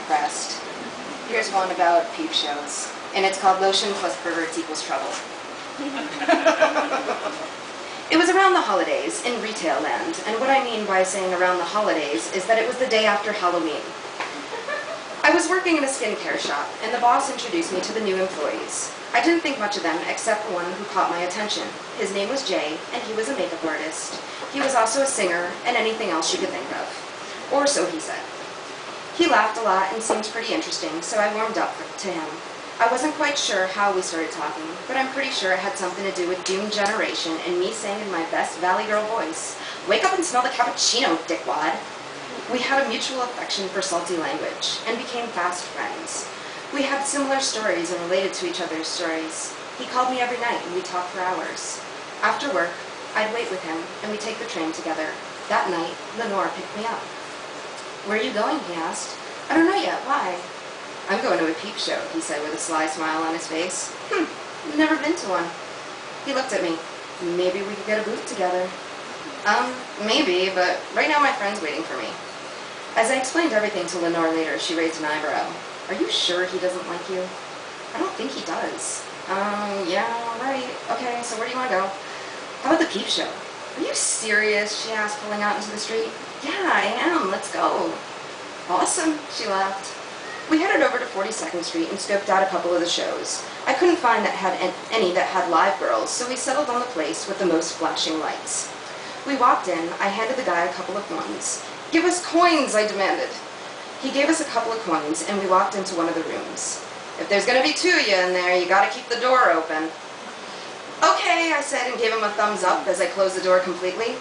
unimpressed. Here's one about peep shows, and it's called Lotion Plus Perverts Equals Trouble. It was around the holidays in retail land, and what I mean by saying around the holidays is that it was the day after Halloween. I was working in a skincare shop, and the boss introduced me to the new employees. I didn't think much of them, except one who caught my attention. His name was Jay, and he was a makeup artist. He was also a singer, and anything else you could think of. Or so he said. He laughed a lot and seemed pretty interesting, so I warmed up to him. I wasn't quite sure how we started talking, but I'm pretty sure it had something to do with Doomed Generation and me saying in my best Valley Girl voice, "Wake up and smell the cappuccino, dickwad." We had a mutual affection for salty language and became fast friends. We had similar stories and related to each other's stories. He called me every night and we talked for hours. After work, I'd wait with him and we'd take the train together. That night, Lenore picked me up. "Where are you going?" he asked. "I don't know yet. Why?" "I'm going to a peep show," he said with a sly smile on his face. Never been to one." He looked at me. "Maybe we could get a booth together." Maybe, but right now my friend's waiting for me." As I explained everything to Lenore later, she raised an eyebrow. "Are you sure he doesn't like you?" "I don't think he does." Yeah, right. Okay, so where do you want to go?" "How about the peep show?" "Are you serious?" she asked, pulling out into the street. "Yeah, I am. Let's go." "Awesome," she laughed. We headed over to 42nd Street and scoped out a couple of the shows. I couldn't find any that had live girls, so we settled on the place with the most flashing lights. We walked in. I handed the guy a couple of ones. "Give us coins," I demanded. He gave us a couple of coins, and we walked into one of the rooms. "If there's going to be two of you in there, you got to keep the door open." "Okay," I said, and gave him a thumbs up as I closed the door completely.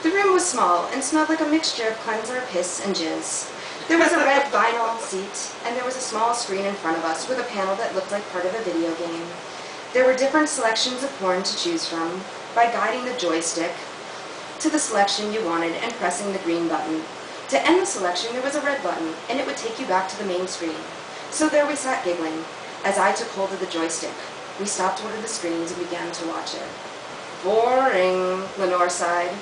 The room was small and smelled like a mixture of cleanser, piss, and jizz. There was a red vinyl seat, and there was a small screen in front of us with a panel that looked like part of a video game. There were different selections of porn to choose from, by guiding the joystick to the selection you wanted and pressing the green button. To end the selection, there was a red button, and it would take you back to the main screen. So there we sat giggling, as I took hold of the joystick. We stopped one of the screens and began to watch it. "Boring," Lenore sighed.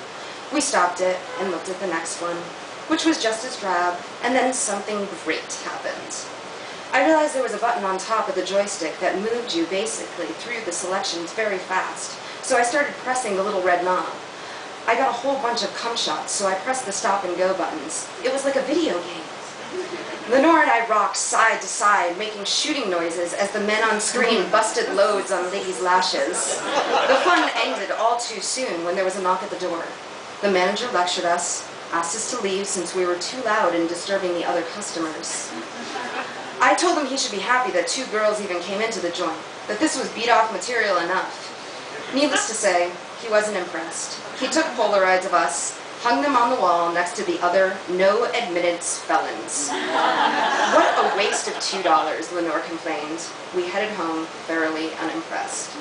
We stopped it and looked at the next one, which was just as drab, and then something great happened. I realized there was a button on top of the joystick that moved you basically through the selections very fast, so I started pressing the little red knob. I got a whole bunch of cum shots, so I pressed the stop and go buttons. It was like a video game. Lenore and I rocked side to side, making shooting noises as the men on screen busted loads on ladies' lashes. The fun ended all too soon when there was a knock at the door. The manager lectured us, asked us to leave since we were too loud and disturbing the other customers. I told him he should be happy that two girls even came into the joint, that this was beat-off material enough. Needless to say, he wasn't impressed. He took Polaroids of us, hung them on the wall next to the other no-admittance felons. "What a waste of $2, Lenore complained. We headed home thoroughly unimpressed.